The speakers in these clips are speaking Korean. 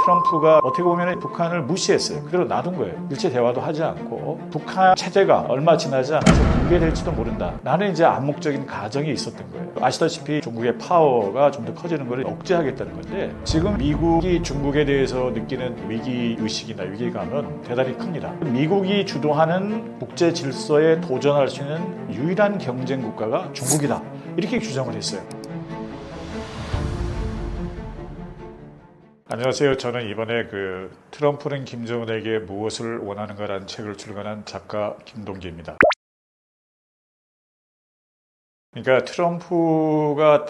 트럼프가 어떻게 보면 북한을 무시했어요. 그대로 놔둔 거예요. 일체 대화도 하지 않고 북한 체제가 얼마 지나지 않아서 붕괴될지도 모른다. 나는 이제 암묵적인 가정이 있었던 거예요. 아시다시피 중국의 파워가 좀 더 커지는 걸 억제하겠다는 건데 지금 미국이 중국에 대해서 느끼는 위기의식이나 위기감은 대단히 큽니다. 미국이 주도하는 국제 질서에 도전할 수 있는 유일한 경쟁 국가가 중국이다. 이렇게 규정을 했어요. 안녕하세요. 저는 이번에 트럼프는 김정은에게 무엇을 원하는가라는 책을 출간한 작가 김동기입니다. 그러니까 트럼프가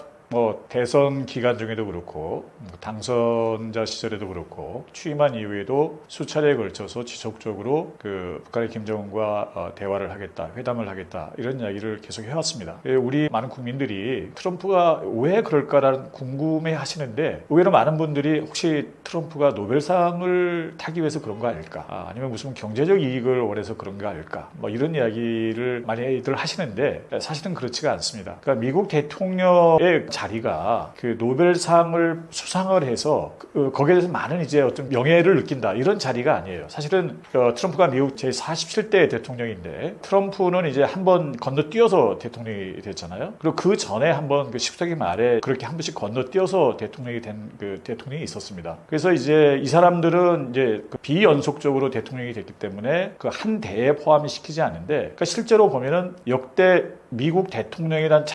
대선 기간 중에도 그렇고 당선자 시절에도 그렇고 취임한 이후에도 수차례에 걸쳐서 지속적으로 북한의 김정은과 대화를 하겠다, 회담을 하겠다 이런 이야기를 계속 해왔습니다. 우리 많은 국민들이 트럼프가 왜 그럴까라는 궁금해 하시는데 의외로 많은 분들이 혹시 트럼프가 노벨상을 타기 위해서 그런 거 아닐까? 아니면 무슨 경제적 이익을 원해서 그런 거 아닐까? 이런 이야기를 많이들 하시는데 사실은 그렇지가 않습니다. 그러니까 미국 대통령의 자리가 노벨상을 수상을 해서 거기에 대해서 많은 이제 어떤 명예를 느낀다 이런 자리가 아니에요. 사실은 트럼프가 미국 제47대 대통령인데 트럼프는 이제 한번 건너뛰어서 대통령이 됐잖아요. 그리고 그 전에 한번 19세기 말에 그렇게 한 번씩 건너뛰어서 대통령이 된 대통령이 있었습니다. 그래서 이제 이 사람들은 이제 비연속적으로 대통령이 됐기 때문에 한 대에 포함이 시키지 않는데 그러니까 실제로 보면은 역대 미국 대통령이란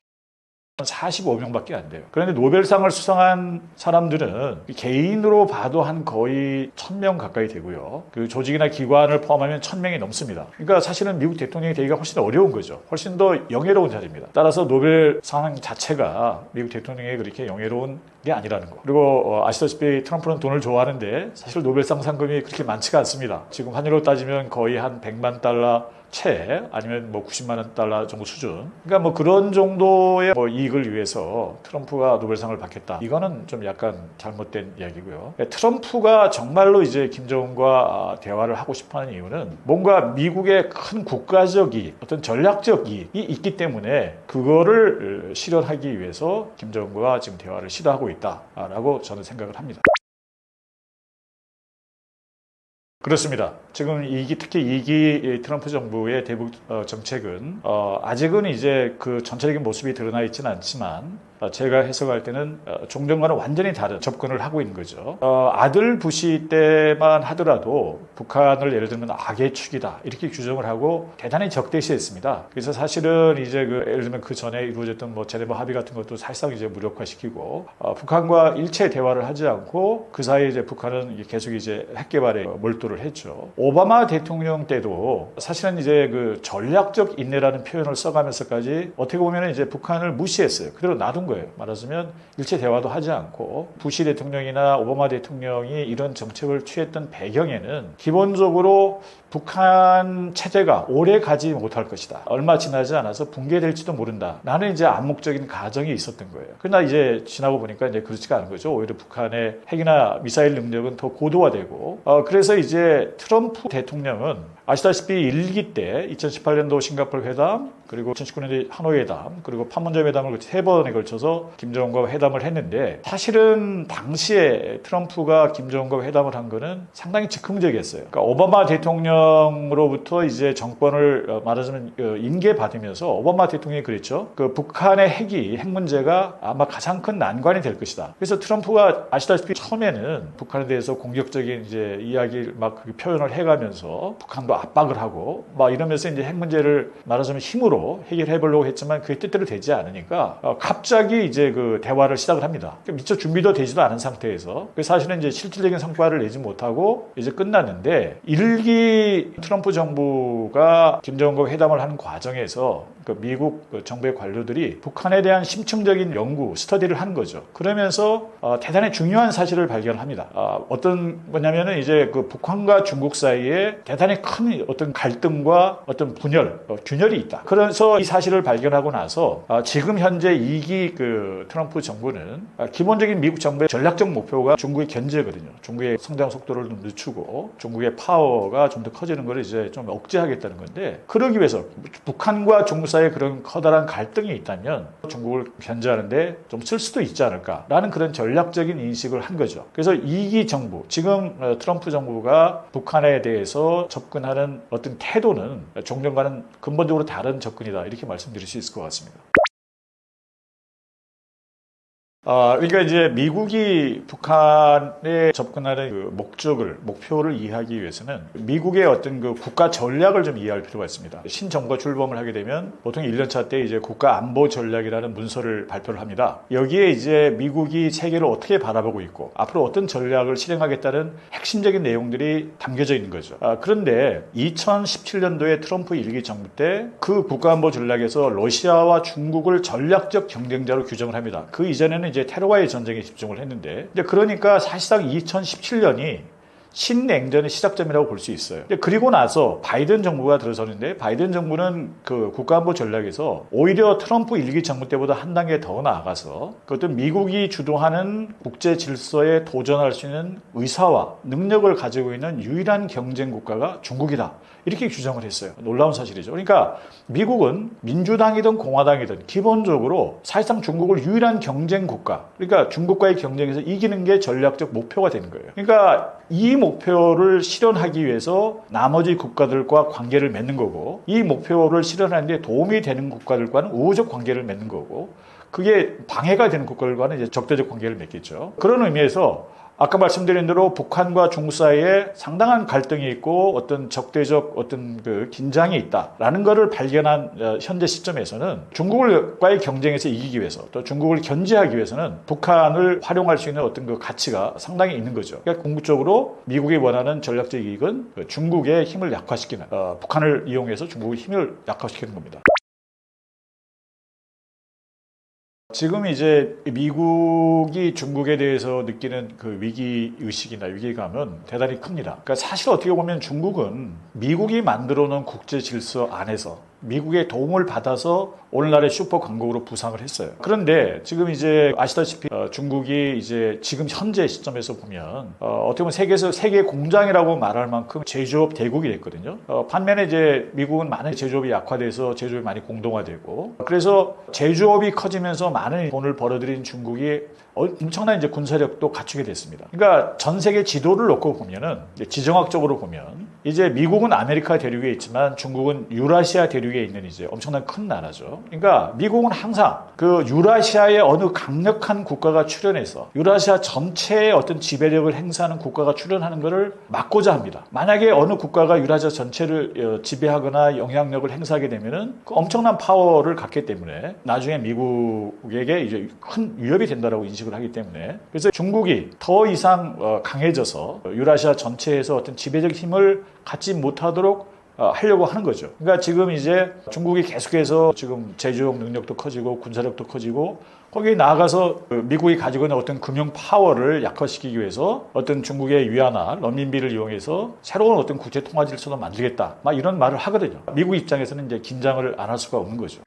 45명밖에 안 돼요. 그런데 노벨상을 수상한 사람들은 개인으로 봐도 한 거의 1000명 가까이 되고요. 조직이나 기관을 포함하면 1000명이 넘습니다. 그러니까 사실은 미국 대통령이 되기가 훨씬 어려운 거죠. 훨씬 더 영예로운 자리입니다. 따라서 노벨상 자체가 미국 대통령이 그렇게 영예로운 게 아니라는 거. 그리고 아시다시피 트럼프는 돈을 좋아하는데 사실 노벨상 상금이 그렇게 많지가 않습니다. 지금 환율로 따지면 거의 한 100만 달러 채 아니면 90만 원 달러 정도 수준. 그러니까 그런 정도의 이익을 위해서 트럼프가 노벨상을 받겠다. 이거는 좀 약간 잘못된 이야기고요. 트럼프가 정말로 이제 김정은과 대화를 하고 싶어하는 이유는 뭔가 미국의 큰 국가적 이익, 어떤 전략적 이익이 있기 때문에 그거를 실현하기 위해서 김정은과 지금 대화를 시도하고 있다라고 저는 생각을 합니다. 그렇습니다. 지금 특히 2기 트럼프 정부의 대북 정책은 아직은 이제 전체적인 모습이 드러나 있지는 않지만 제가 해석할 때는 종전과는 완전히 다른 접근을 하고 있는 거죠. 아들 부시 때만 하더라도 북한을 예를 들면 악의 축이다 이렇게 규정을 하고 대단히 적대시했습니다. 그래서 사실은 이제 예를 들면 그 전에 이루어졌던 제네바 합의 같은 것도 사실상 이제 무력화시키고 북한과 일체 대화를 하지 않고 그 사이에 이제 북한은 계속 이제 핵 개발에 몰두를 했죠. 오바마 대통령 때도 사실은 이제 전략적 인내라는 표현을 써가면서까지 어떻게 보면 이제 북한을 무시했어요. 그대로 놔둔 거예요. 말하자면 일체 대화도 하지 않고 부시 대통령이나 오바마 대통령이 이런 정책을 취했던 배경에는 기본적으로 북한 체제가 오래 가지 못할 것이다. 얼마 지나지 않아서 붕괴될지도 모른다. 나는 이제 암묵적인 가정이 있었던 거예요. 그러나 이제 지나고 보니까 이제 그렇지가 않은 거죠. 오히려 북한의 핵이나 미사일 능력은 더 고도화되고 그래서 이제 트럼프 대통령은 아시다시피 1기 때 2018년도 싱가포르 회담 그리고 2019년도 하노이 회담 그리고 판문점 회담을 3번에 걸쳐서 김정은과 회담을 했는데 사실은 당시에 트럼프가 김정은과 회담을 한 거는 상당히 즉흥적이었어요. 그러니까 오바마 대통령으로부터 이제 정권을 말하자면 인계받으면서 오바마 대통령이 그랬죠. 북한의 핵 문제가 아마 가장 큰 난관이 될 것이다. 그래서 트럼프가 아시다시피 처음에는 북한에 대해서 공격적인 이제 이야기를 표현을 해가면서 북한도 압박을 하고 이러면서 이제 핵 문제를 말하자면 힘으로 해결해 보려고 했지만 그게 뜻대로 되지 않으니까 갑자기 이제 대화를 시작을 합니다. 미처 준비도 되지도 않은 상태에서 사실은 이제 실질적인 성과를 내지 못하고 이제 끝났는데 1기 트럼프 정부가 김정은과 회담을 하는 과정에서 미국 정부의 관료들이 북한에 대한 심층적인 연구, 스터디를 하는 거죠. 그러면서 대단히 중요한 사실을 발견합니다. 어떤 거냐면은 이제 북한 북한과 중국 사이에 대단히 큰 어떤 갈등과 어떤 분열, 균열이 있다. 그래서 이 사실을 발견하고 나서 지금 현재 2기 그 트럼프 정부는 기본적인 미국 정부의 전략적 목표가 중국의 견제거든요. 중국의 성장 속도를 좀 늦추고 중국의 파워가 좀 더 커지는 걸 이제 좀 억제하겠다는 건데, 그러기 위해서 북한과 중국 사이에 그런 커다란 갈등이 있다면 중국을 견제하는데 좀 쓸 수도 있지 않을까라는 그런 전략적인 인식을 한 거죠. 그래서 2기 정부, 지금 트럼프 정부가 북한에 대해서 접근하는 어떤 태도는 종전과는 근본적으로 다른 접근이다, 이렇게 말씀드릴 수 있을 것 같습니다. 그러니까 이제 미국이 북한에 접근하는 그 목표를 이해하기 위해서는 미국의 어떤 그 국가 전략을 좀 이해할 필요가 있습니다. 신정부가 출범을 하게 되면 보통 1년차 때 이제 국가 안보 전략이라는 문서를 발표를 합니다. 여기에 이제 미국이 세계를 어떻게 바라보고 있고 앞으로 어떤 전략을 실행하겠다는 핵심적인 내용들이 담겨져 있는 거죠. 그런데 2017년도에 트럼프 1기 정부 때 그 국가 안보 전략에서 러시아와 중국을 전략적 경쟁자로 규정을 합니다. 그 이전에는 이제 테러와의 전쟁에 집중을 했는데, 이제 그러니까 사실상 2017년이 신냉전의 시작점이라고 볼 수 있어요. 그리고 나서 바이든 정부가 들어서는데, 바이든 정부는 그 국가안보 전략에서 오히려 트럼프 1기 정부 때보다 한 단계 더 나아가서 그 어떤 미국이 주도하는 국제 질서에 도전할 수 있는 의사와 능력을 가지고 있는 유일한 경쟁 국가가 중국이다, 이렇게 규정을 했어요. 놀라운 사실이죠. 그러니까 미국은 민주당이든 공화당이든 기본적으로 사실상 중국을 유일한 경쟁 국가, 그러니까 중국과의 경쟁에서 이기는 게 전략적 목표가 되는 거예요. 그러니까 이 목표를 실현하기 위해서 나머지 국가들과 관계를 맺는 거고, 이 목표를 실현하는 데 도움이 되는 국가들과는 우호적 관계를 맺는 거고, 그게 방해가 되는 국가들과는 이제 적대적 관계를 맺겠죠. 그런 의미에서 아까 말씀드린 대로 북한과 중국 사이에 상당한 갈등이 있고 어떤 적대적 어떤 그 긴장이 있다라는 것을 발견한 현재 시점에서는 중국과의 경쟁에서 이기기 위해서, 또 중국을 견제하기 위해서는 북한을 활용할 수 있는 어떤 그 가치가 상당히 있는 거죠. 그러니까 궁극적으로 미국이 원하는 전략적 이익은 중국의 힘을 약화시키는, 북한을 이용해서 중국의 힘을 약화시키는 겁니다. 지금 이제 미국이 중국에 대해서 느끼는 그 위기 의식이나 위기감은 대단히 큽니다. 그러니까 사실 어떻게 보면 중국은 미국이 만들어 놓은 국제 질서 안에서 미국의 도움을 받아서 오늘날의 슈퍼 강국으로 부상을 했어요. 그런데 지금 이제 아시다시피 중국이 이제 지금 현재 시점에서 보면 어떻게 보면 세계에서 세계 공장이라고 말할 만큼 제조업 대국이 됐거든요. 반면에 이제 미국은 많은 제조업이 약화돼서 제조업이 많이 공동화되고, 그래서 제조업이 커지면서 많은 돈을 벌어들인 중국이 엄청난 이제 군사력도 갖추게 됐습니다. 그러니까 전 세계 지도를 놓고 보면은, 지정학적으로 보면 이제 미국은 아메리카 대륙에 있지만 중국은 유라시아 대륙에 있는 이제 엄청난 큰 나라죠. 그러니까 미국은 항상 그 유라시아의 어느 강력한 국가가 출현해서 유라시아 전체의 어떤 지배력을 행사하는 국가가 출현하는 것을 막고자 합니다. 만약에 어느 국가가 유라시아 전체를 지배하거나 영향력을 행사하게 되면은 그 엄청난 파워를 갖기 때문에 나중에 미국에게 이제 큰 위협이 된다라고 인식을 하기 때문에, 그래서 중국이 더 이상 강해져서 유라시아 전체에서 어떤 지배적 힘을 갖지 못하도록 하려고 하는 거죠. 그러니까 지금 이제 중국이 계속해서 지금 제조업 능력도 커지고 군사력도 커지고, 거기에 나아가서 미국이 가지고 있는 어떤 금융 파워를 약화시키기 위해서 어떤 중국의 위안화, 런민비를 이용해서 새로운 어떤 국제 통화 질서도 만들겠다, 막 이런 말을 하거든요. 미국 입장에서는 이제 긴장을 안 할 수가 없는 거죠.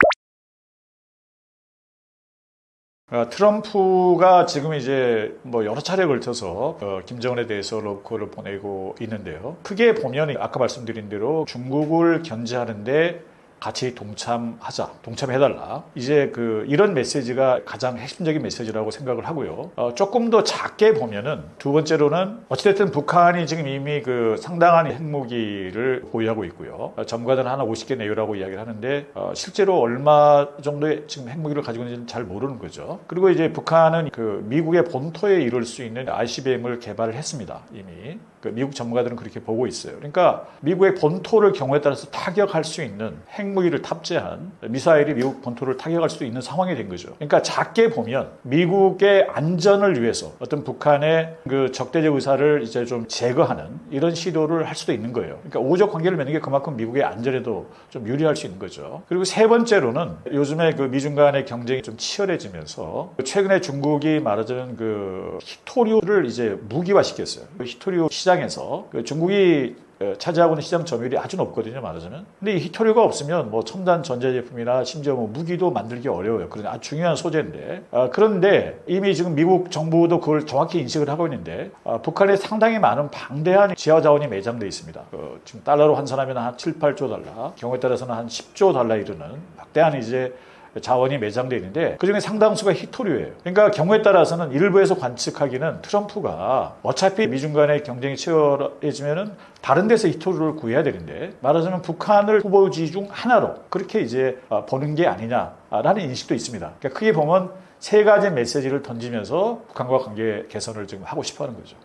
트럼프가 지금 이제 뭐 여러 차례에 걸쳐서 김정은에 대해서 러브콜을 보내고 있는데요. 크게 보면 아까 말씀드린 대로 중국을 견제하는데 같이 동참해달라. 이제 이런 메시지가 가장 핵심적인 메시지라고 생각을 하고요. 조금 더 작게 보면은 두 번째로는 어찌됐든 북한이 지금 이미 그 상당한 핵무기를 보유하고 있고요. 전과자는 하나 50개 내외라고 이야기를 하는데 실제로 얼마 정도의 지금 핵무기를 가지고 있는지는 잘 모르는 거죠. 그리고 이제 북한은 그 미국의 본토에 이룰 수 있는 ICBM을 개발을 했습니다. 이미. 미국 전문가들은 그렇게 보고 있어요. 그러니까 미국의 본토를 경우에 따라서 타격할 수 있는 핵 핵무기를 탑재한 미사일이 미국 본토를 타격할 수도 있는 상황이 된 거죠. 그러니까 작게 보면 미국의 안전을 위해서 어떤 북한의 그 적대적 의사를 이제 좀 제거하는 이런 시도를 할 수도 있는 거예요. 그러니까 우호적 관계를 맺는 게 그만큼 미국의 안전에도 좀 유리할 수 있는 거죠. 그리고 세 번째로는 요즘에 그 미중 간의 경쟁이 좀 치열해지면서 최근에 중국이 말하자면 그 히토류를 이제 무기화시켰어요. 그 히토류 시장에서 그 중국이 차지하고 있는 시장 점유율이 아주 높거든요, 말하자면. 근데 이 히토류가 없으면 뭐 첨단 전자제품이나 심지어 뭐 무기도 만들기 어려워요. 그런 아주 중요한 소재인데. 그런데 이미 지금 미국 정부도 그걸 정확히 인식을 하고 있는데, 북한에 상당히 많은 방대한 지하 자원이 매장되어 있습니다. 지금 달러로 환산하면 한 7, 8조 달러, 경우에 따라서는 한 10조 달러 이르는 막대한 이제 자원이 매장되어 있는데 그중에 상당수가 히토류예요. 그러니까 경우에 따라서는 일부에서 관측하기는 트럼프가 어차피 미중 간의 경쟁이 치열해지면은 다른 데서 히토류를 구해야 되는데 말하자면 북한을 후보지 중 하나로 그렇게 이제 보는 게 아니냐라는 인식도 있습니다. 그러니까 크게 보면 세 가지 메시지를 던지면서 북한과 관계 개선을 지금 하고 싶어 하는 거죠.